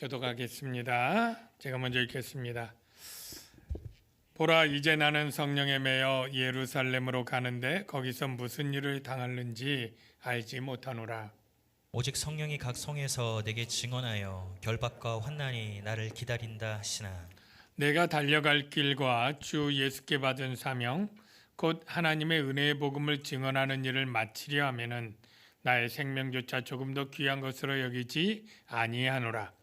교독하겠습니다. 제가 먼저 읽겠습니다. 보라, 이제 나는 성령에 매여 예루살렘으로 가는데 거기서 무슨 일을 당할는지 알지 못하노라. 오직 성령이 각 성에서 내게 증언하여 결박과 환난이 나를 기다린다 하시나. 내가 달려갈 길과 주 예수께 받은 사명 곧 하나님의 은혜의 복음을 증언하는 일을 마치려 하면은 나의 생명조차 조금 더 귀한 것으로 여기지 아니하노라.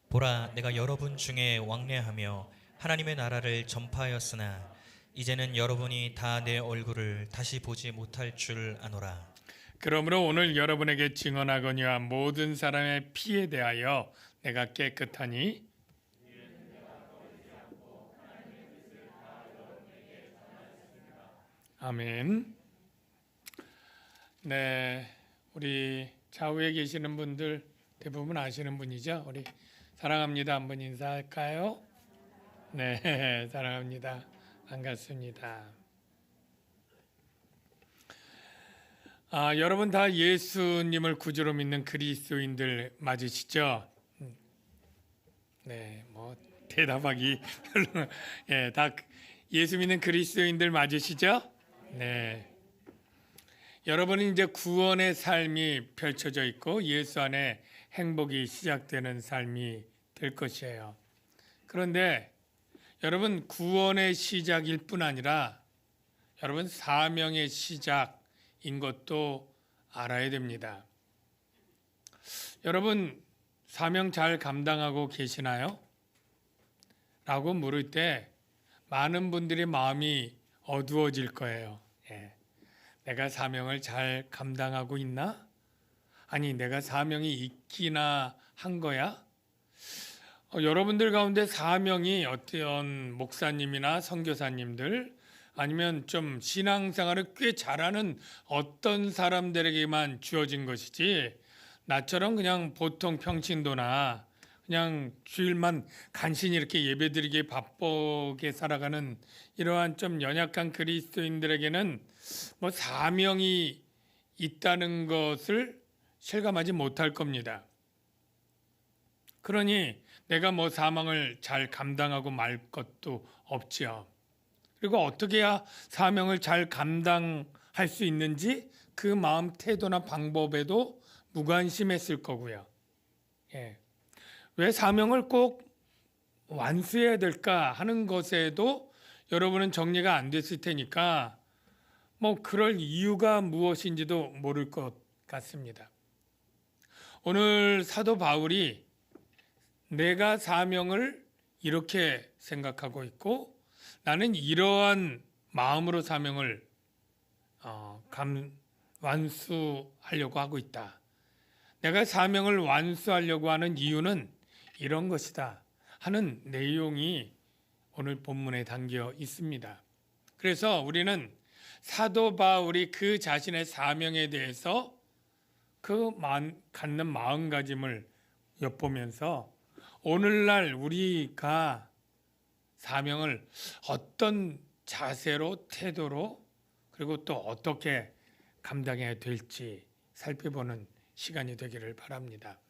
보라, 내가 여러분 중에 왕래하며 하나님의 나라를 전파하였으나 이제는 여러분이 다 내 얼굴을 다시 보지 못할 줄 아노라. 그러므로 오늘 여러분에게 증언하거니와 모든 사람의 피에 대하여 내가 깨끗하니 아멘. 네, 우리 좌우에 계시는 분들 대부분 아시는 분이죠. 우리 사랑합니다 한번 인사할까요? 네, 사랑합니다. 반갑습니다. 여러분 다 예수님을 구주로 믿는 그리스도인들 맞으시죠? 네, 뭐 대답하기 별로. 예, 다 예수 믿는 그리스도인들 맞으시죠? 네. 여러분은 이제 구원의 삶이 펼쳐져 있고 예수 안에 행복이 시작되는 삶이 될 것이에요. 그런데 여러분 구원의 시작일 뿐 아니라 여러분 사명의 시작인 것도 알아야 됩니다. 여러분 사명 잘 감당하고 계시나요? 라고 물을 때 많은 분들의 마음이 어두워질 거예요. 예. 내가 사명을 잘 감당하고 있나? 아니, 내가 사명이 있기나 한 거야? 여러분들 가운데 사명이 어떤 목사님이나 선교사님들 아니면 좀 신앙생활을 꽤 잘하는 어떤 사람들에게만 주어진 것이지 나처럼 그냥 보통 평신도나 그냥 주일만 간신히 이렇게 예배드리기에 바쁘게 살아가는 이러한 좀 연약한 그리스도인들에게는 뭐 사명이 있다는 것을 실감하지 못할 겁니다. 그러니 내가 뭐 사명을 잘 감당하고 말 것도 없지요. 그리고 어떻게 해야 사명을 잘 감당할 수 있는지 그 마음 태도나 방법에도 무관심했을 거고요. 예. 왜 사명을 꼭 완수해야 될까 하는 것에도 여러분은 정리가 안 됐을 테니까 뭐 그럴 이유가 무엇인지도 모를 것 같습니다. 오늘 사도 바울이 내가 사명을 이렇게 생각하고 있고 나는 이러한 마음으로 사명을 완수하려고 하고 있다. 내가 사명을 완수하려고 하는 이유는 이런 것이다 하는 내용이 오늘 본문에 담겨 있습니다. 그래서 우리는 사도 바울이 그 자신의 사명에 대해서 갖는 마음가짐을 엿보면서 오늘날 우리가 사명을 어떤 자세로 태도로 그리고 또 어떻게 감당해야 될지 살펴보는 시간이 되기를 바랍니다.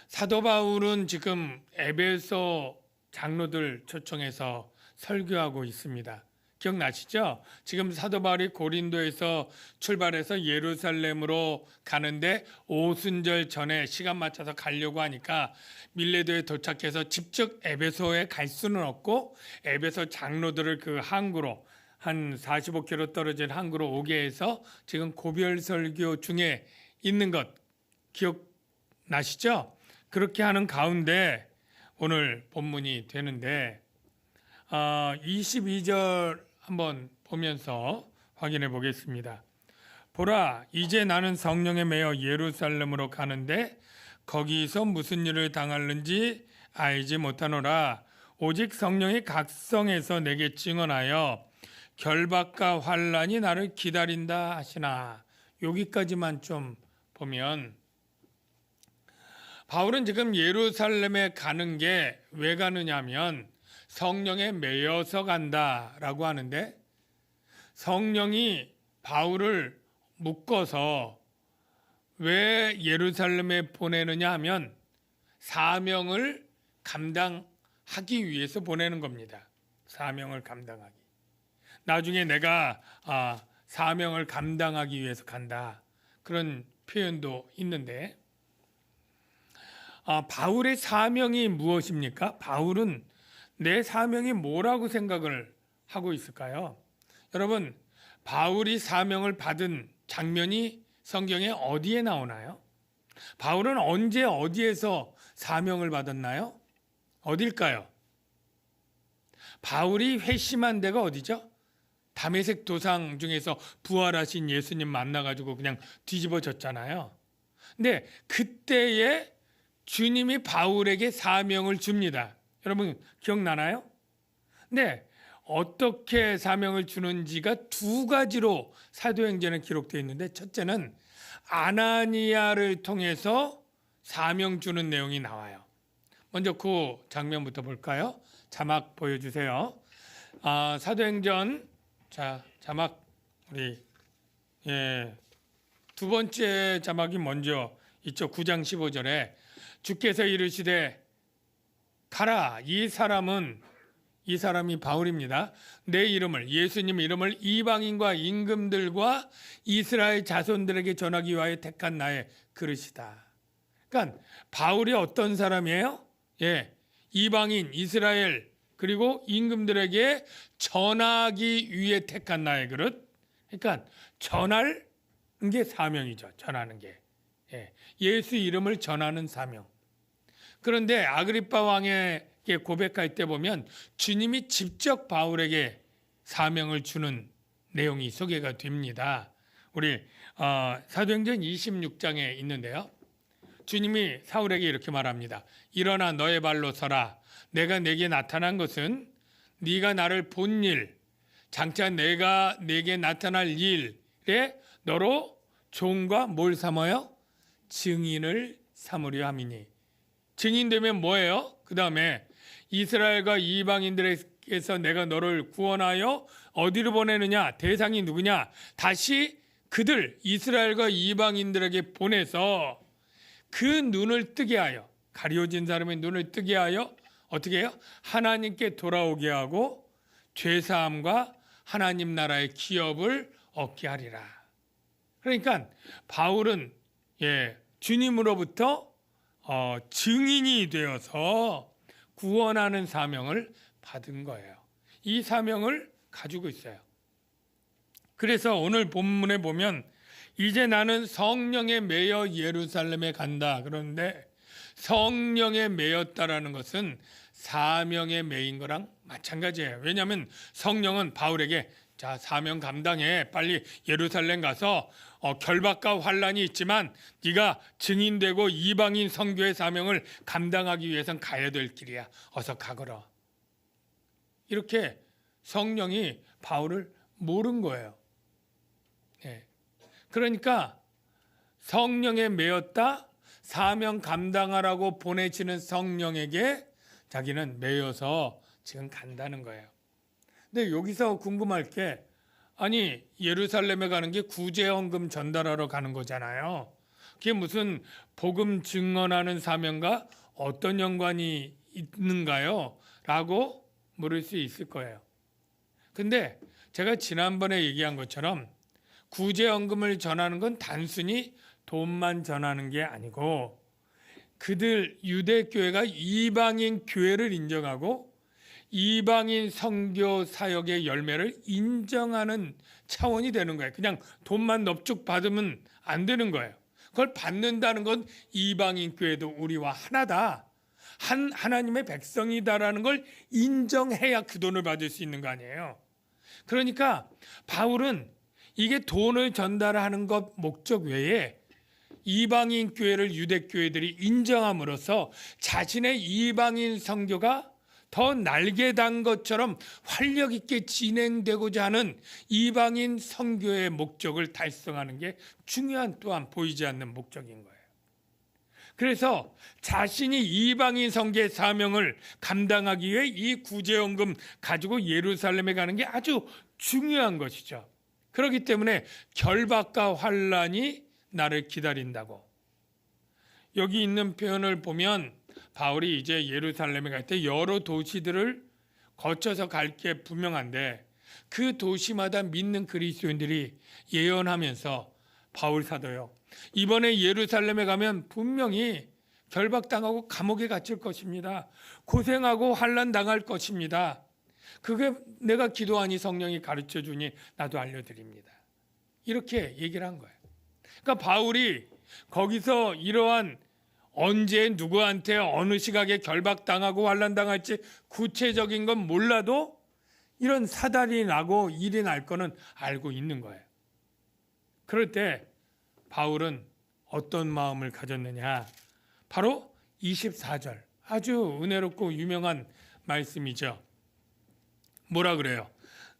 사도 바울은 지금 에베소 장로들 초청해서 설교하고 있습니다. 기억나시죠? 지금 사도 바울이 고린도에서 출발해서 예루살렘으로 가는데 오순절 전에 시간 맞춰서 가려고 하니까 밀레도에 도착해서 직접 에베소에 갈 수는 없고 에베소 장로들을 그 항구로 한 45km 떨어진 항구로 오게 해서 지금 고별 설교 중에 있는 것 기억나시죠? 그렇게 하는 가운데 오늘 본문이 되는데 22절 한번 보면서 확인해 보겠습니다. 보라, 이제 나는 성령에 매여 예루살렘으로 가는데 거기서 무슨 일을 당할는지 알지 못하노라. 오직 성령이 각성에서 내게 증언하여 결박과 환난이 나를 기다린다 하시나. 여기까지만 좀 보면 바울은 지금 예루살렘에 가는 게 왜 가느냐면 성령에 매여서 간다라고 하는데 성령이 바울을 묶어서 왜 예루살렘에 보내느냐 하면 사명을 감당하기 위해서 보내는 겁니다. 사명을 감당하기. 나중에 내가 사명을 감당하기 위해서 간다. 그런 표현도 있는데 바울의 사명이 무엇입니까? 바울은 내 사명이 뭐라고 생각을 하고 있을까요? 여러분, 바울이 사명을 받은 장면이 성경에 어디에 나오나요? 바울은 언제 어디에서 사명을 받았나요? 어딜까요? 바울이 회심한 데가 어디죠? 다메섹 도상 중에서 부활하신 예수님 만나가지고 그냥 뒤집어졌잖아요. 근데 그때에 주님이 바울에게 사명을 줍니다. 여러분 기억나나요? 근데 어떻게 사명을 주는지가 두 가지로 사도행전에 기록되어 있는데, 첫째는 아나니아를 통해서 사명 주는 내용이 나와요. 먼저 그 장면부터 볼까요? 자막 보여주세요. 사도행전 자막 우리 두 번째 자막이 먼저 있죠. 9장 15절에 주께서 이르시되 가라, 이 사람이 바울입니다. 내 이름을, 예수님 이름을 이방인과 임금들과 이스라엘 자손들에게 전하기 위하여 택한 나의 그릇이다. 그러니까 바울이 어떤 사람이에요? 이방인, 이스라엘 그리고 임금들에게 전하기 위해 택한 나의 그릇. 그러니까 전하는 게 사명이죠. 전하는 게. 예수 이름을 전하는 사명. 그런데 아그리빠 왕에게 고백할 때 보면 주님이 직접 바울에게 사명을 주는 내용이 소개가 됩니다. 우리 사도행전 26장에 있는데요. 주님이 사울에게 이렇게 말합니다. 일어나 너의 발로 서라. 내가 내게 나타난 것은 네가 나를 본 일, 장차 내가 내게 나타날 일에 너로 종과 뭘 삼아요? 증인을 삼으려 함이니. 증인되면 뭐예요? 그 다음에 이스라엘과 이방인들에게서 내가 너를 구원하여 어디로 보내느냐? 대상이 누구냐? 다시 그들 이스라엘과 이방인들에게 보내서 그 눈을 뜨게 하여, 가려진 사람의 눈을 뜨게 하여 어떻게 해요? 하나님께 돌아오게 하고 죄사함과 하나님 나라의 기업을 얻게 하리라. 그러니까 바울은 주님으로부터 증인이 되어서 구원하는 사명을 받은 거예요. 이 사명을 가지고 있어요. 그래서 오늘 본문에 보면 이제 나는 성령에 매여 예루살렘에 간다. 그런데 성령에 매였다라는 것은 사명에 매인 거랑 마찬가지예요. 왜냐하면 성령은 바울에게 자, 사명 감당해. 빨리 예루살렘 가서 결박과 환란이 있지만 네가 증인되고 이방인 선교의 사명을 감당하기 위해선 가야 될 길이야. 어서 가거라. 이렇게 성령이 바울을 모른 거예요. 그러니까 성령에 매였다, 사명 감당하라고 보내지는 성령에게 자기는 매여서 지금 간다는 거예요. 근데 여기서 궁금할 게, 아니 예루살렘에 가는 게 구제헌금 전달하러 가는 거잖아요. 그게 무슨 복음 증언하는 사명과 어떤 연관이 있는가요? 라고 물을 수 있을 거예요. 근데 제가 지난번에 얘기한 것처럼 구제헌금을 전하는 건 단순히 돈만 전하는 게 아니고 그들 유대교회가 이방인 교회를 인정하고 이방인 선교 사역의 열매를 인정하는 차원이 되는 거예요. 그냥 돈만 넙죽 받으면 안 되는 거예요. 그걸 받는다는 건 이방인 교회도 우리와 하나다, 하나님의 백성이다라는 걸 인정해야 그 돈을 받을 수 있는 거 아니에요. 그러니까 바울은 이게 돈을 전달하는 것 목적 외에 이방인 교회를 유대교회들이 인정함으로써 자신의 이방인 선교가 더 날개 단 것처럼 활력 있게 진행되고자 하는 이방인 선교의 목적을 달성하는 게 중요한, 또한 보이지 않는 목적인 거예요. 그래서 자신이 이방인 선교의 사명을 감당하기 위해 이 구제헌금 가지고 예루살렘에 가는 게 아주 중요한 것이죠. 그렇기 때문에 결박과 환란이 나를 기다린다고. 여기 있는 표현을 보면 바울이 이제 예루살렘에 갈 때 여러 도시들을 거쳐서 갈 게 분명한데 그 도시마다 믿는 그리스도인들이 예언하면서 바울 사도요, 이번에 예루살렘에 가면 분명히 결박당하고 감옥에 갇힐 것입니다. 고생하고 환난 당할 것입니다. 그게 내가 기도하니 성령이 가르쳐 주니 나도 알려드립니다. 이렇게 얘기를 한 거예요. 그러니까 바울이 거기서 이러한 언제 누구한테 어느 시각에 결박당하고 환난당할지 구체적인 건 몰라도 이런 사달이 나고 일이 날 거는 알고 있는 거예요. 그럴 때 바울은 어떤 마음을 가졌느냐? 바로 24절, 아주 은혜롭고 유명한 말씀이죠. 뭐라 그래요?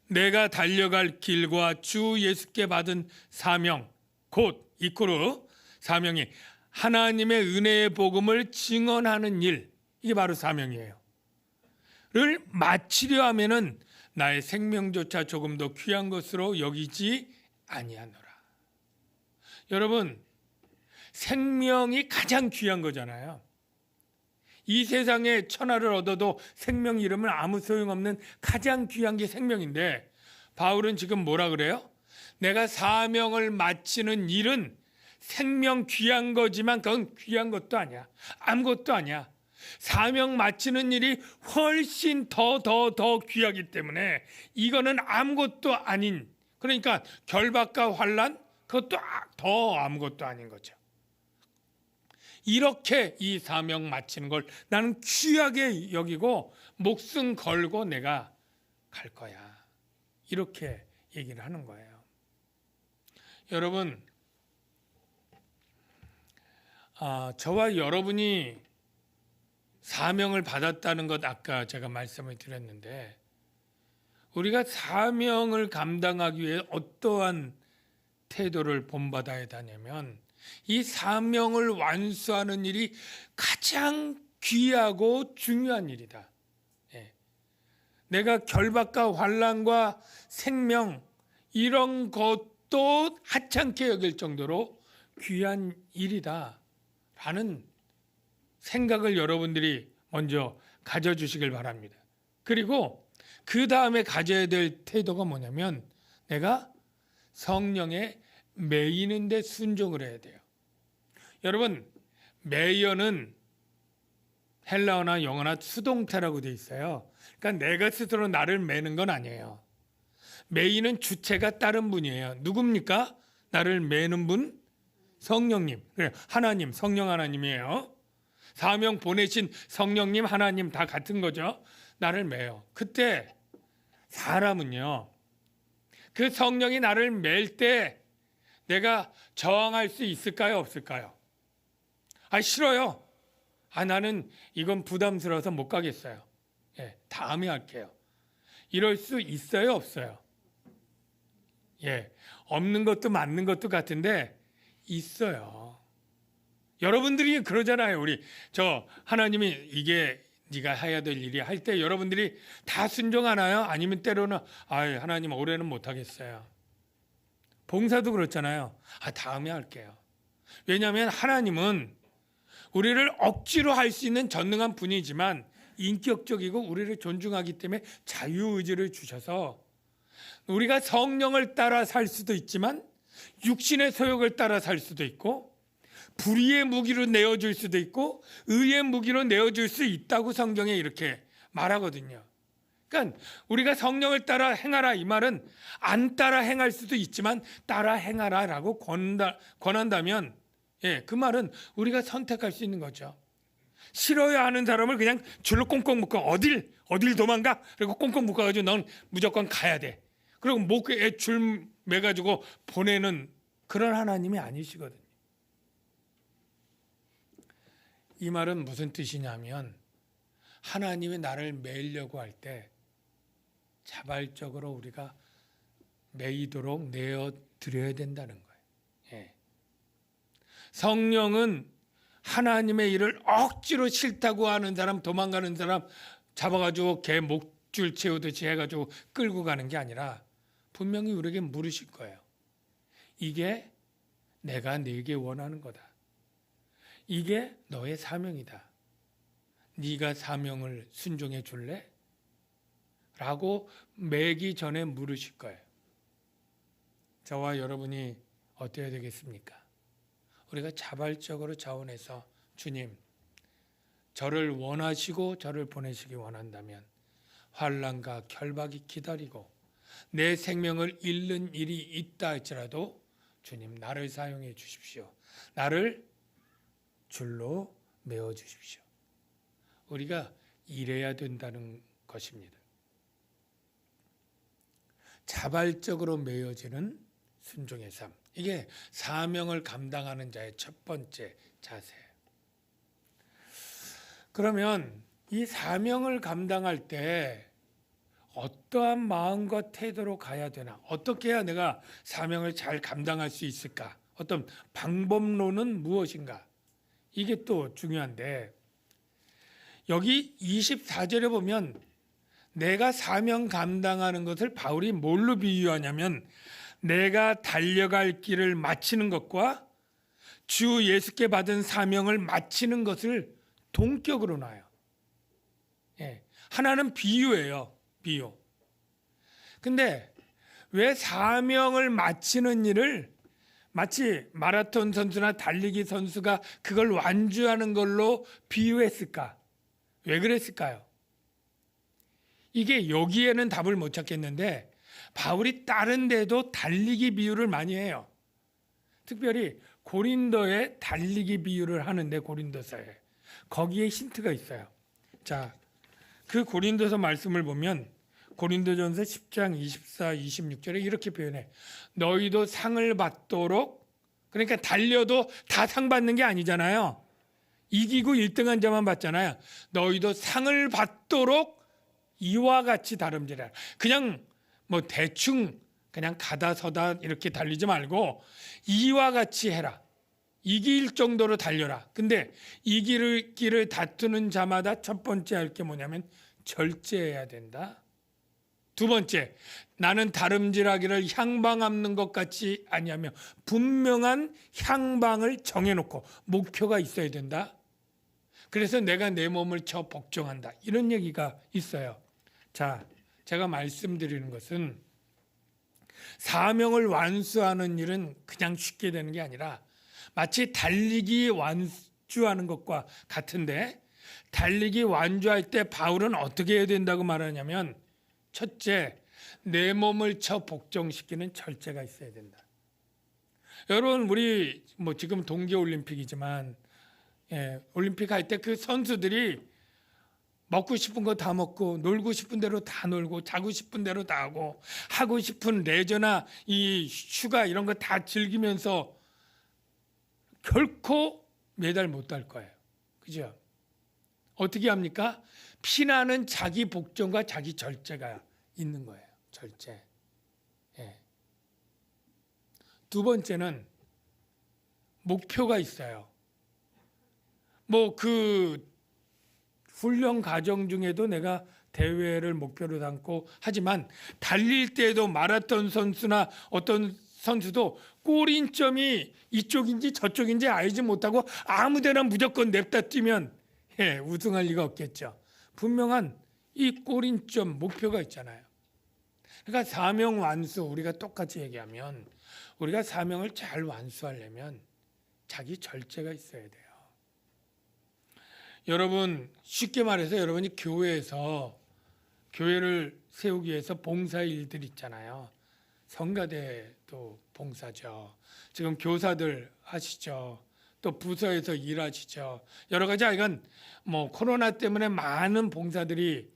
내가 달려갈 길과 주 예수께 받은 사명, 곧 이코르 사명이 하나님의 은혜의 복음을 증언하는 일, 이게 바로 사명이에요. 를 마치려 하면은 나의 생명조차 조금 더 귀한 것으로 여기지 아니하노라. 여러분, 생명이 가장 귀한 거잖아요. 이 세상에 천하를 얻어도 생명 잃으면 아무 소용없는 가장 귀한 게 생명인데, 바울은 지금 뭐라 그래요? 내가 사명을 마치는 일은 생명 귀한 거지만 그건 귀한 것도 아니야. 아무것도 아니야. 사명 마치는 일이 훨씬 더 귀하기 때문에 이거는 아무것도 아닌, 그러니까 결박과 환난, 그것도 더 아무것도 아닌 거죠. 이렇게 이 사명 마치는 걸 나는 귀하게 여기고 목숨 걸고 내가 갈 거야. 이렇게 얘기를 하는 거예요. 여러분, 저와 여러분이 사명을 받았다는 것 아까 제가 말씀을 드렸는데, 우리가 사명을 감당하기 위해 어떠한 태도를 본받아야 하냐면 이 사명을 완수하는 일이 가장 귀하고 중요한 일이다. 내가 결박과 환난과 생명 이런 것도 하찮게 여길 정도로 귀한 일이다 라는 생각을 여러분들이 먼저 가져주시길 바랍니다. 그리고 그 다음에 가져야 될 태도가 뭐냐면 내가 성령에 매이는 데 순종을 해야 돼요. 여러분, 매여는 헬라어나 영어나 수동태라고 돼 있어요. 그러니까 내가 스스로 나를 매는 건 아니에요. 매이는 주체가 다른 분이에요. 누굽니까? 나를 매는 분? 성령님. 그래, 하나님, 성령 하나님이에요. 사명 보내신 성령님, 하나님 다 같은 거죠. 나를 매요. 그때 사람은요, 그 성령이 나를 맬 때 내가 저항할 수 있을까요? 없을까요? 싫어요. 나는 이건 부담스러워서 못 가겠어요. 다음에 할게요. 이럴 수 있어요? 없어요? 없는 것도 맞는 것도 같은데 있어요. 여러분들이 그러잖아요. 하나님이 이게 네가 해야 될 일이 할 때 여러분들이 다 순종하나요? 아니면 때로는 하나님 올해는 못 하겠어요. 봉사도 그렇잖아요. 다음에 할게요. 왜냐하면 하나님은 우리를 억지로 할 수 있는 전능한 분이지만 인격적이고 우리를 존중하기 때문에 자유의지를 주셔서 우리가 성령을 따라 살 수도 있지만 육신의 소욕을 따라 살 수도 있고 불의의 무기로 내어줄 수도 있고 의의 무기로 내어줄 수 있다고 성경에 이렇게 말하거든요. 그러니까 우리가 성령을 따라 행하라 이 말은 안 따라 행할 수도 있지만 따라 행하라라고 권한다면 그 말은 우리가 선택할 수 있는 거죠. 싫어야 하는 사람을 그냥 줄로 꽁꽁 묶어 어딜 도망가? 그리고 꽁꽁 묶어가지고 넌 무조건 가야 돼. 그리고 목에 줄 매가지고 보내는 그런 하나님이 아니시거든요. 이 말은 무슨 뜻이냐면 하나님이 나를 매이려고 할 때 자발적으로 우리가 매이도록 내어드려야 된다는 거예요. 성령은 하나님의 일을 억지로 싫다고 하는 사람, 도망가는 사람 잡아가지고 개 목줄 채우듯이 해가지고 끌고 가는 게 아니라 분명히 우리에게 물으실 거예요. 이게 내가 네게 원하는 거다. 이게 너의 사명이다. 네가 사명을 순종해 줄래? 라고 매기 전에 물으실 거예요. 저와 여러분이 어때야 되겠습니까? 우리가 자발적으로 자원해서 주님, 저를 원하시고 저를 보내시기 원한다면 환난과 결박이 기다리고 내 생명을 잃는 일이 있다 할지라도 주님 나를 사용해 주십시오. 나를 줄로 메어 주십시오. 우리가 일해야 된다는 것입니다. 자발적으로 메어지는 순종의 삶. 이게 사명을 감당하는 자의 첫 번째 자세예요. 그러면 이 사명을 감당할 때 어떠한 마음과 태도로 가야 되나? 어떻게 해야 내가 사명을 잘 감당할 수 있을까? 어떤 방법론은 무엇인가? 이게 또 중요한데 여기 24절에 보면 내가 사명 감당하는 것을 바울이 뭘로 비유하냐면 내가 달려갈 길을 마치는 것과 주 예수께 받은 사명을 마치는 것을 동격으로 놔요. 예, 하나는 비유예요. 비유. 근데 왜 사명을 마치는 일을 마치 마라톤 선수나 달리기 선수가 그걸 완주하는 걸로 비유했을까? 왜 그랬을까요? 이게 여기에는 답을 못 찾겠는데 바울이 다른 데도 달리기 비유를 많이 해요. 특별히 고린도에 달리기 비유를 하는데 고린도서에 거기에 힌트가 있어요. 자, 그 고린도서 말씀을 보면 고린도전서 10장 24, 26절에 이렇게 표현해. 너희도 상을 받도록, 그러니까 달려도 다 상 받는 게 아니잖아요. 이기고 1등한 자만 받잖아요. 너희도 상을 받도록 이와 같이 다름질하라. 그냥 뭐 대충 그냥 가다 서다 이렇게 달리지 말고 이와 같이 해라. 이길 정도로 달려라. 근데 이길 길을 다투는 자마다 첫 번째 할 게 뭐냐면 절제해야 된다. 두 번째, 나는 다름질하기를 향방 앞는 것 같이 아니하며 분명한 향방을 정해놓고 목표가 있어야 된다. 그래서 내가 내 몸을 쳐 복종한다. 이런 얘기가 있어요. 자, 제가 말씀드리는 것은 사명을 완수하는 일은 그냥 쉽게 되는 게 아니라 마치 달리기 완주하는 것과 같은데 달리기 완주할 때 바울은 어떻게 해야 된다고 말하냐면 첫째, 내 몸을 쳐 복종시키는 절제가 있어야 된다. 여러분 우리 뭐 지금 동계올림픽이지만 올림픽 할 때 그 선수들이 먹고 싶은 거 다 먹고 놀고 싶은 대로 다 놀고 자고 싶은 대로 다 하고 싶은 레저나 이 휴가 이런 거 다 즐기면서 결코 메달 못 딸 거예요. 그죠? 어떻게 합니까? 피나는 자기 복종과 자기 절제가 있는 거예요. 절제. 예. 두 번째는 목표가 있어요. 뭐 그 훈련 과정 중에도 내가 대회를 목표로 삼고 하지만 달릴 때도 마라톤 선수나 어떤 선수도 골인점이 이쪽인지 저쪽인지 알지 못하고 아무데나 무조건 냅다 뛰면 우승할 리가 없겠죠. 분명한 이 골인점 목표가 있잖아요. 그러니까 사명 완수 우리가 똑같이 얘기하면 우리가 사명을 잘 완수하려면 자기 절제가 있어야 돼요. 여러분 쉽게 말해서 여러분이 교회에서 교회를 세우기 위해서 봉사 일들 있잖아요. 성가대도 봉사죠. 지금 교사들 하시죠. 또 부서에서 일하시죠. 여러 가지 하여간 뭐 코로나 때문에 많은 봉사들이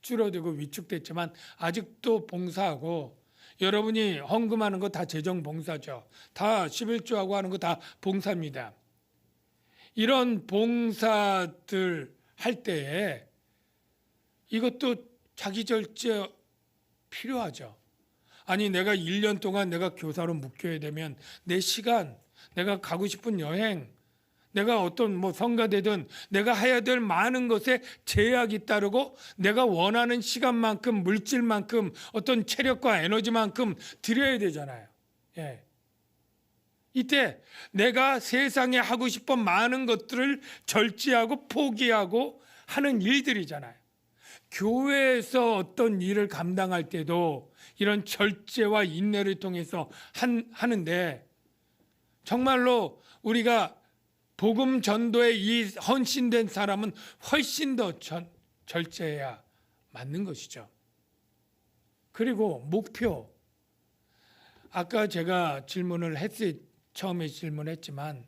줄어들고 위축됐지만 아직도 봉사하고 여러분이 헌금하는 거 다 재정 봉사죠. 다 11조하고 하는 거 다 봉사입니다. 이런 봉사들 할 때에 이것도 자기 절제 필요하죠. 아니 내가 1년 동안 내가 교사로 묶여야 되면 내 시간, 내가 가고 싶은 여행, 내가 어떤 뭐 성가되든 내가 해야 될 많은 것에 제약이 따르고 내가 원하는 시간만큼 물질만큼 어떤 체력과 에너지만큼 드려야 되잖아요. 예. 이때 내가 세상에 하고 싶은 많은 것들을 절제하고 포기하고 하는 일들이잖아요. 교회에서 어떤 일을 감당할 때도 이런 절제와 인내를 통해서 하는데, 정말로 우리가 복음 전도에 이 헌신된 사람은 훨씬 더 절제해야 맞는 것이죠. 그리고 목표. 아까 제가 질문을 처음에 질문했지만,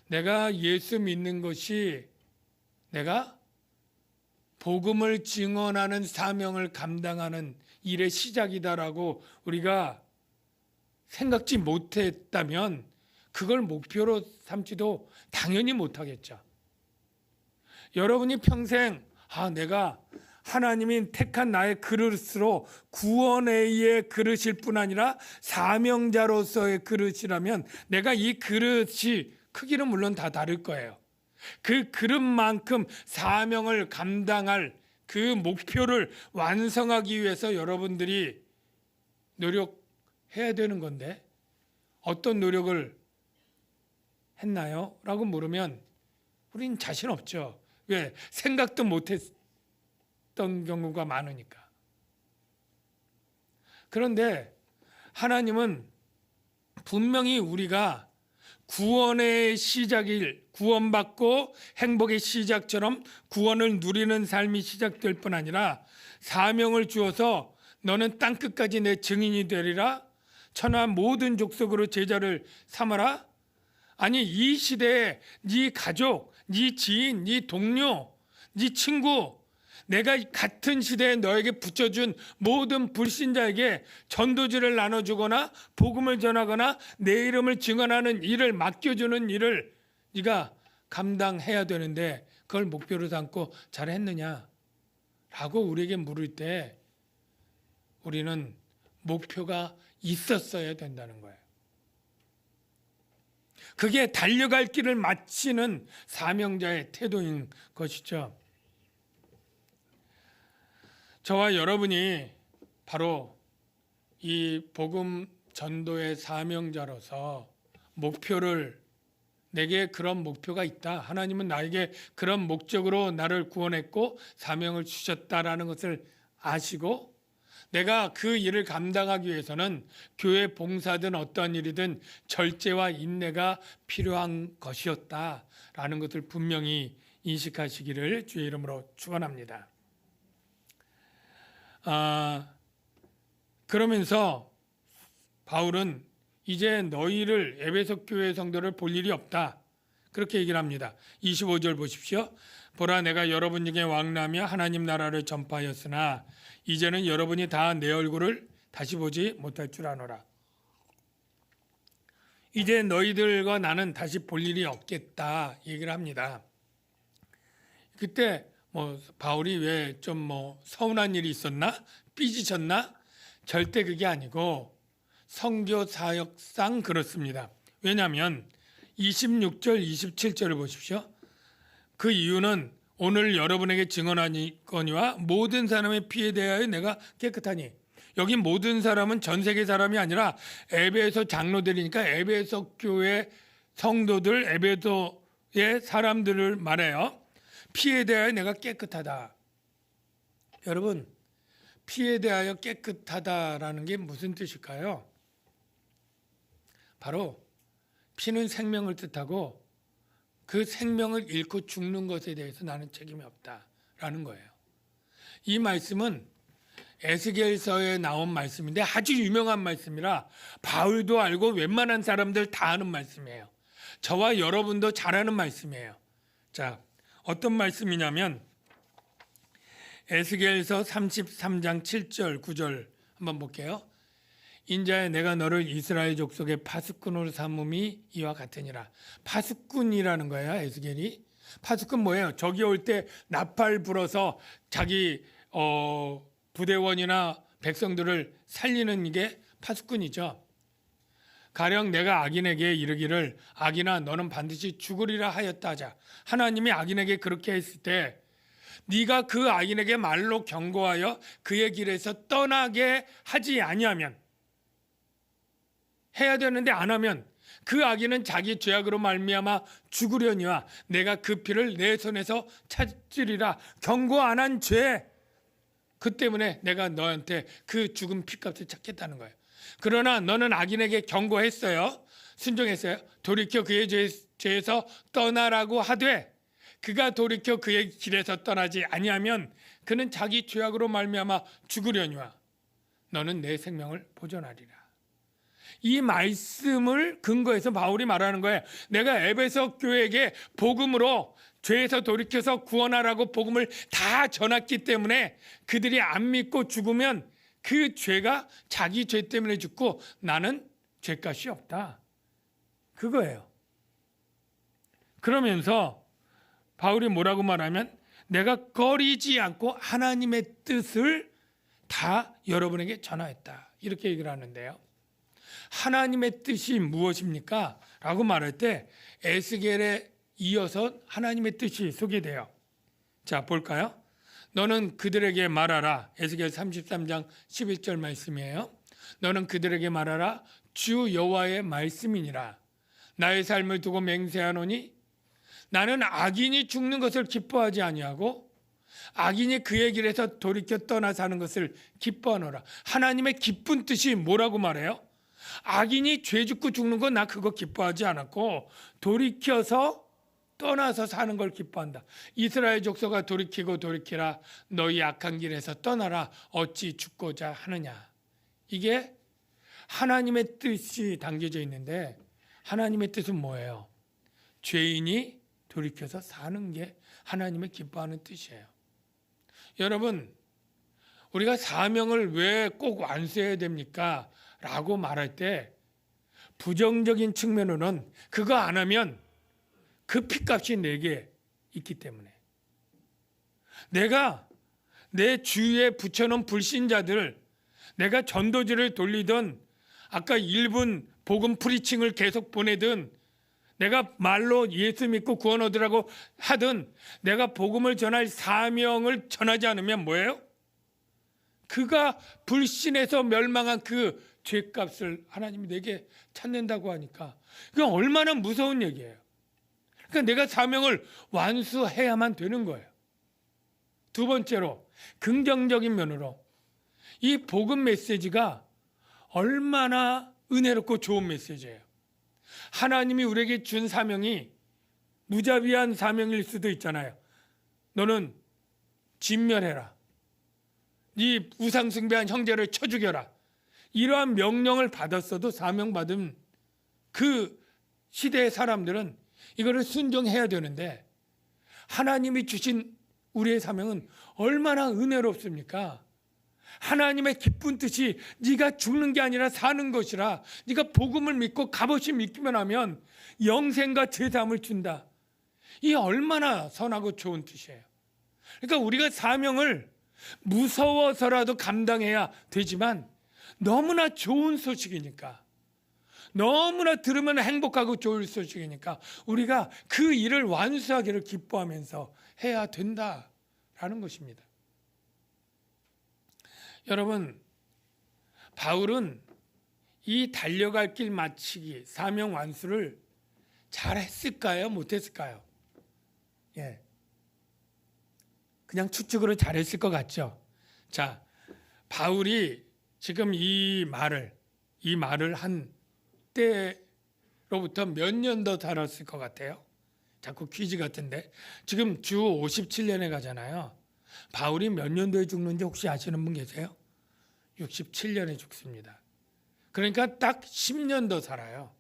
내가 예수 믿는 것이 내가 복음을 증언하는 사명을 감당하는 일의 시작이다라고 우리가 생각지 못했다면 그걸 목표로 삼지도 당연히 못하겠죠. 여러분이 평생 내가 하나님이 택한 나의 그릇으로 구원의 그릇일 뿐 아니라 사명자로서의 그릇이라면 내가 이 그릇이 크기는 물론 다 다를 거예요. 그 그릇만큼 사명을 감당할 그 목표를 완성하기 위해서 여러분들이 노력해야 되는 건데, 어떤 노력을 했나요? 라고 물으면 우린 자신 없죠. 왜? 생각도 못했던 경우가 많으니까. 그런데 하나님은 분명히 우리가 구원의 시작일, 구원받고 행복의 시작처럼 구원을 누리는 삶이 시작될 뿐 아니라 사명을 주어서 너는 땅끝까지 내 증인이 되리라, 천하 모든 족속으로 제자를 삼아라. 아니, 이 시대에 네 가족, 네 지인, 네 동료, 네 친구, 내가 같은 시대에 너에게 붙여준 모든 불신자에게 전도지를 나눠주거나 복음을 전하거나 내 이름을 증언하는 일을 맡겨주는 일을 네가 감당해야 되는데 그걸 목표로 삼고 잘했느냐? 라고 우리에게 물을 때 우리는 목표가 있었어야 된다는 거예요. 그게 달려갈 길을 마치는 사명자의 태도인 것이죠. 저와 여러분이 바로 이 복음 전도의 사명자로서 내게 그런 목표가 있다. 하나님은 나에게 그런 목적으로 나를 구원했고 사명을 주셨다라는 것을 아시고, 내가 그 일을 감당하기 위해서는 교회 봉사든 어떠한 일이든 절제와 인내가 필요한 것이었다라는 것을 분명히 인식하시기를 주의 이름으로 축원합니다. 그러면서 바울은 이제 너희를 에베소 교회 성도를 볼 일이 없다, 그렇게 얘기를 합니다. 25절 보십시오. 보라, 내가 여러분 중에 왕래하며 하나님 나라를 전파하였으나 이제는 여러분이 다 내 얼굴을 다시 보지 못할 줄 아노라. 이제 너희들과 나는 다시 볼 일이 없겠다 얘기를 합니다. 그때 바울이 왜 좀 서운한 일이 있었나? 삐지셨나? 절대 그게 아니고 선교 사역상 그렇습니다. 왜냐하면 26절, 27절을 보십시오. 그 이유는 오늘 여러분에게 증언하니거니와 모든 사람의 피에 대하여 내가 깨끗하니. 여기 모든 사람은 전 세계 사람이 아니라 에베소 장로들이니까 에베소 교회 성도들, 에베소의 사람들을 말해요. 피에 대하여 내가 깨끗하다. 여러분, 피에 대하여 깨끗하다라는 게 무슨 뜻일까요? 바로 피는 생명을 뜻하고 그 생명을 잃고 죽는 것에 대해서 나는 책임이 없다라는 거예요. 이 말씀은 에스겔서에 나온 말씀인데 아주 유명한 말씀이라 바울도 알고 웬만한 사람들 다 아는 말씀이에요. 저와 여러분도 잘 아는 말씀이에요. 자, 어떤 말씀이냐면 에스겔서 33장 7절 9절 한번 볼게요. 인자야, 내가 너를 이스라엘 족속의 파수꾼으로 삼음이 이와 같으니라. 파수꾼이라는 거예요, 에스겔이. 파수꾼 뭐예요? 적이 올 때 나팔 불어서 자기 부대원이나 백성들을 살리는 게 파수꾼이죠. 가령 내가 악인에게 이르기를 악인아 너는 반드시 죽으리라 하였다 하자. 하나님이 악인에게 그렇게 했을 때 네가 그 악인에게 말로 경고하여 그의 길에서 떠나게 하지 아니하면, 해야 되는데 안 하면 그 악인은 자기 죄악으로 말미암아 죽으려니와 내가 그 피를 내 손에서 찾으리라. 경고 안 한 죄, 그 때문에 내가 너한테 그 죽은 피값을 찾겠다는 거예요. 그러나 너는 악인에게 경고했어요. 순종했어요. 돌이켜 그의 죄에서 떠나라고 하되 그가 돌이켜 그의 길에서 떠나지 아니하면 그는 자기 죄악으로 말미암아 죽으려니와 너는 내 생명을 보존하리라. 이 말씀을 근거해서 바울이 말하는 거예요. 내가 에베소 교회에게 복음으로 죄에서 돌이켜서 구원하라고 복음을 다 전했기 때문에 그들이 안 믿고 죽으면 그 죄가 자기 죄 때문에 죽고 나는 죄값이 없다. 그거예요. 그러면서 바울이 뭐라고 말하면 내가 꺼리지 않고 하나님의 뜻을 다 여러분에게 전하였다. 이렇게 얘기를 하는데요. 하나님의 뜻이 무엇입니까? 라고 말할 때 에스겔에 이어서 하나님의 뜻이 소개돼요. 자, 볼까요? 너는 그들에게 말하라. 에스겔 33장 11절 말씀이에요. 너는 그들에게 말하라. 주 여호와의 말씀이니라. 나의 삶을 두고 맹세하노니 나는 악인이 죽는 것을 기뻐하지 아니하고 악인이 그의 길에서 돌이켜 떠나 사는 것을 기뻐하노라. 하나님의 기쁜 뜻이 뭐라고 말해요? 악인이 죄 짓고 죽는 건 나 그거 기뻐하지 않았고 돌이켜서 떠나서 사는 걸 기뻐한다. 이스라엘 족속아 돌이키고 돌이키라. 너희 악한 길에서 떠나라. 어찌 죽고자 하느냐. 이게 하나님의 뜻이 담겨져 있는데 하나님의 뜻은 뭐예요? 죄인이 돌이켜서 사는 게 하나님의 기뻐하는 뜻이에요. 여러분, 우리가 사명을 왜 꼭 완수해야 됩니까? 라고 말할 때 부정적인 측면으로는 그거 안 하면 그 피값이 내게 있기 때문에 내가 내 주위에 붙여놓은 불신자들, 내가 전도지를 돌리든 아까 1분 복음 프리칭을 계속 보내든 내가 말로 예수 믿고 구원 얻으라고 하든 내가 복음을 전할 사명을 전하지 않으면 뭐예요? 그가 불신해서 멸망한 그 죄값을 하나님이 내게 찾는다고 하니까 그건 얼마나 무서운 얘기예요. 그러니까 내가 사명을 완수해야만 되는 거예요. 두 번째로 긍정적인 면으로 이 복음 메시지가 얼마나 은혜롭고 좋은 메시지예요. 하나님이 우리에게 준 사명이 무자비한 사명일 수도 있잖아요. 너는 진멸해라. 네 우상 숭배한 형제를 쳐 죽여라. 이러한 명령을 받았어도 사명받은 그 시대의 사람들은 이거를 순종해야 되는데 하나님이 주신 우리의 사명은 얼마나 은혜롭습니까? 하나님의 기쁜 뜻이 네가 죽는 게 아니라 사는 것이라. 네가 복음을 믿고 값없이 믿기만 하면 영생과 제사함을 준다. 이 얼마나 선하고 좋은 뜻이에요. 그러니까 우리가 사명을 무서워서라도 감당해야 되지만 너무나 좋은 소식이니까, 너무나 들으면 행복하고 좋을 소식이니까 우리가 그 일을 완수하기를 기뻐하면서 해야 된다라는 것입니다. 여러분, 바울은 이 달려갈 길 마치기, 사명 완수를 잘했을까요? 못했을까요? 예, 그냥 추측으로 잘했을 것 같죠. 자, 바울이 지금 이 말을 한 때로부터 몇 년 더 살았을 것 같아요? 자꾸 퀴즈 같은데 지금 주 57년에 가잖아요. 바울이 몇 년도에 죽는지 혹시 아시는 분 계세요? 67년에 죽습니다. 그러니까 딱 10년 더 살아요.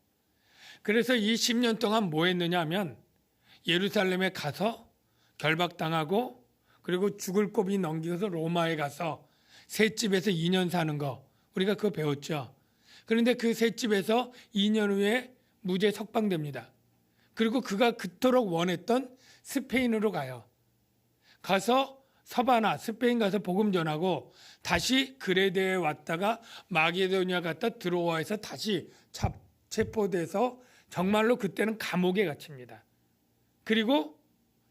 그래서 이 10년 동안 뭐 했느냐 하면 예루살렘에 가서 결박당하고 그리고 죽을 고비 넘겨서 로마에 가서 셋집에서 2년 사는 거 우리가 그거 배웠죠. 그런데 그 셋집에서 2년 후에 무죄 석방됩니다. 그리고 그가 그토록 원했던 스페인으로 가요. 가서 서바나 스페인 가서 복음 전하고 다시 그레데에 왔다가 마게도니아 갔다 드로아에서 다시 체포돼서 정말로 그때는 감옥에 갇힙니다. 그리고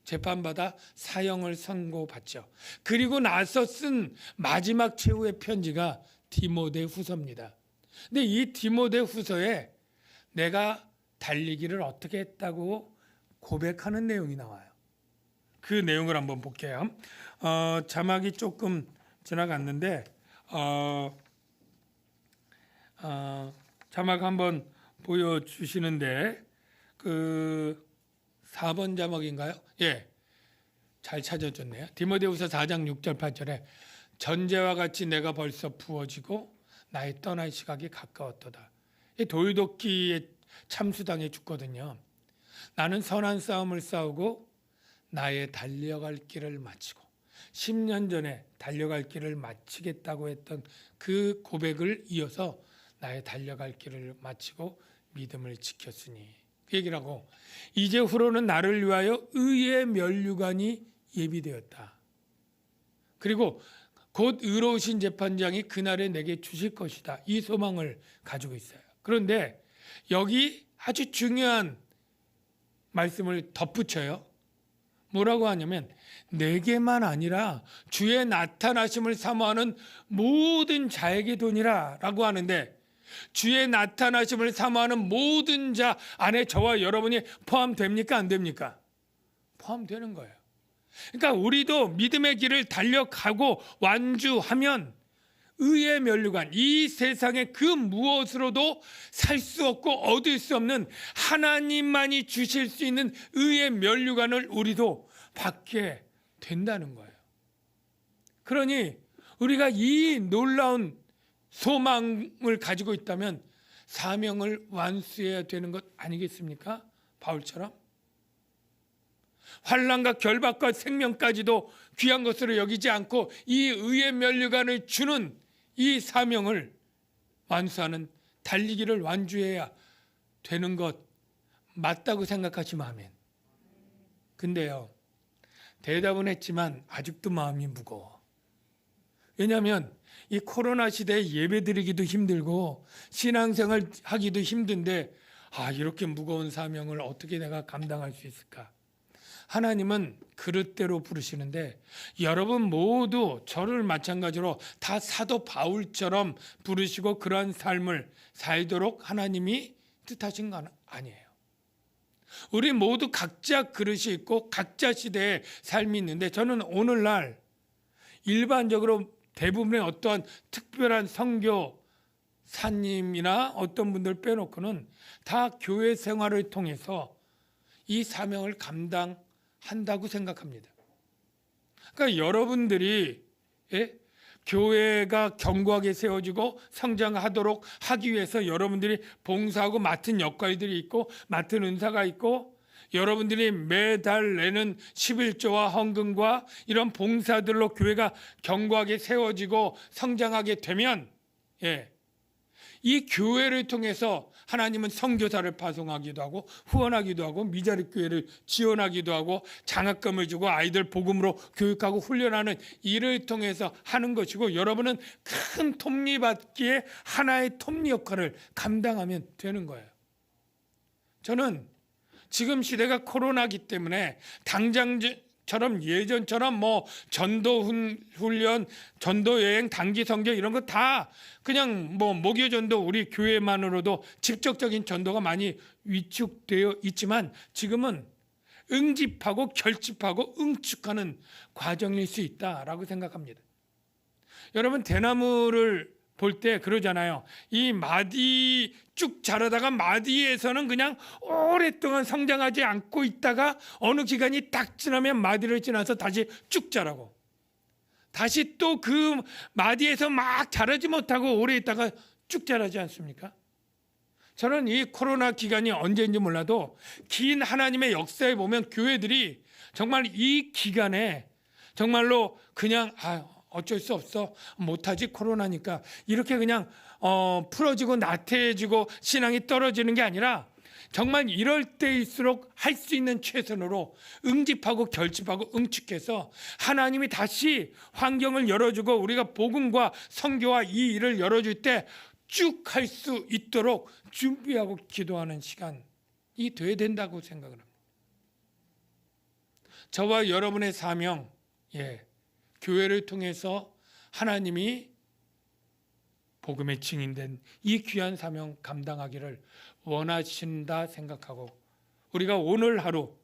재판받아 사형을 선고받죠. 그리고 나서 쓴 마지막 최후의 편지가 디모데 후서입니다. 근데 이 디모데 후서에 내가 달리기를 어떻게 했다고 고백하는 내용이 나와요. 그 내용을 한번 볼게요. 자막이 조금 지나갔는데 자막 한번 보여주시는데 그 4번 자막인가요? 예, 잘 찾아줬네요. 디모데후서 4장 6절 8절에 전제와 같이 내가 벌써 부어지고 나의 떠날 시각이 가까웠도다. 이 돌도끼에 참수당해 죽거든요. 나는 선한 싸움을 싸우고 나의 달려갈 길을 마치고 10년 전에 달려갈 길을 마치겠다고 했던 그 고백을 이어서 나의 달려갈 길을 마치고 믿음을 지켰으니 그 얘기를 하고 이제 후로는 나를 위하여 의의 면류관이 예비되었다. 그리고 곧 의로우신 재판장이 그날에 내게 주실 것이다. 이 소망을 가지고 있어요. 그런데 여기 아주 중요한 말씀을 덧붙여요. 뭐라고 하냐면 내게만 아니라 주의 나타나심을 사모하는 모든 자에게 도니라 라고 하는데 주의 나타나심을 사모하는 모든 자 안에 저와 여러분이 포함됩니까? 안 됩니까? 포함되는 거예요. 그러니까 우리도 믿음의 길을 달려가고 완주하면 의의 면류관, 이 세상의 그 무엇으로도 살 수 없고 얻을 수 없는 하나님만이 주실 수 있는 의의 면류관을 우리도 받게 된다는 거예요. 그러니 우리가 이 놀라운 소망을 가지고 있다면 사명을 완수해야 되는 것 아니겠습니까? 바울처럼 환난과 결박과 생명까지도 귀한 것으로 여기지 않고 이 의의 면류관을 주는 이 사명을 완수하는 달리기를 완주해야 되는 것 맞다고 생각하시면 아멘. 근데요, 대답은 했지만 아직도 마음이 무거워. 왜냐하면 이 코로나 시대에 예배드리기도 힘들고 신앙생활 하기도 힘든데 이렇게 무거운 사명을 어떻게 내가 감당할 수 있을까? 하나님은 그릇대로 부르시는데 여러분 모두 저를 마찬가지로 다 사도 바울처럼 부르시고 그러한 삶을 살도록 하나님이 뜻하신 건 아니에요. 우리 모두 각자 그릇이 있고 각자 시대의 삶이 있는데 저는 오늘날 일반적으로 대부분의 어떠한 특별한 선교사님이나 어떤 분들 빼놓고는 다 교회 생활을 통해서 이 사명을 감당한다고 생각합니다. 그러니까 여러분들이 교회가 견고하게 세워지고 성장하도록 하기 위해서 여러분들이 봉사하고 맡은 역할들이 있고 맡은 은사가 있고 여러분들이 매달 내는 11조와 헌금과 이런 봉사들로 교회가 견고하게 세워지고 성장하게 되면 이 교회를 통해서 하나님은 선교사를 파송하기도 하고 후원하기도 하고 미자립 교회를 지원하기도 하고 장학금을 주고 아이들 복음으로 교육하고 훈련하는 일을 통해서 하는 것이고 여러분은 큰 톱니바퀴에 하나의 톱니 역할을 감당하면 되는 거예요. 저는 지금 시대가 코로나기 때문에 당장처럼 예전처럼 전도 훈련, 전도 여행, 단기 선교 이런 거 다 그냥 목요 전도 우리 교회만으로도 직접적인 전도가 많이 위축되어 있지만 지금은 응집하고 결집하고 응축하는 과정일 수 있다라고 생각합니다. 여러분 대나무를 볼 때 그러잖아요. 이 마디 쭉 자라다가 마디에서는 그냥 오랫동안 성장하지 않고 있다가 어느 기간이 딱 지나면 마디를 지나서 다시 쭉 자라고 다시 또 그 마디에서 막 자라지 못하고 오래 있다가 쭉 자라지 않습니까? 저는 이 코로나 기간이 언제인지 몰라도 긴 하나님의 역사에 보면 교회들이 정말 이 기간에 정말로 그냥 어쩔 수 없어 못하지 코로나니까 이렇게 그냥 풀어지고 나태해지고 신앙이 떨어지는 게 아니라 정말 이럴 때일수록 할 수 있는 최선으로 응집하고 결집하고 응축해서 하나님이 다시 환경을 열어주고 우리가 복음과 선교와 이 일을 열어줄 때 쭉 할 수 있도록 준비하고 기도하는 시간이 돼야 된다고 생각을 합니다. 저와 여러분의 사명, 교회를 통해서 하나님이 복음의 증인된 이 귀한 사명 감당하기를 원하신다 생각하고 우리가 오늘 하루,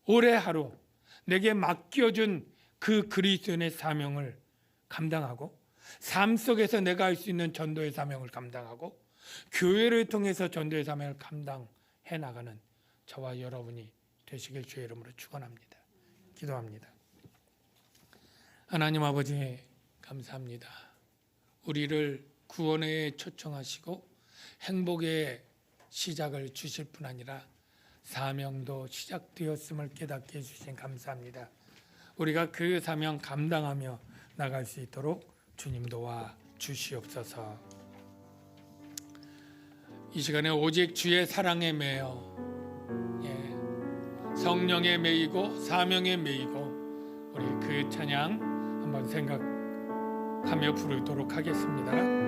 올해 하루 내게 맡겨준 그 그리스도인의 사명을 감당하고 삶 속에서 내가 할 수 있는 전도의 사명을 감당하고 교회를 통해서 전도의 사명을 감당해 나가는 저와 여러분이 되시길 주의 이름으로 축원합니다. 기도합니다. 하나님 아버지 감사합니다. 우리를 구원에 초청하시고 행복의 시작을 주실 뿐 아니라 사명도 시작되었음을 깨닫게 해주신 감사합니다. 우리가 그 사명 감당하며 나갈 수 있도록 주님 도와 주시옵소서. 이 시간에 오직 주의 사랑에 매여 성령에 매이고 사명에 매이고 우리 그 찬양 한번 생각하며 부르도록 하겠습니다.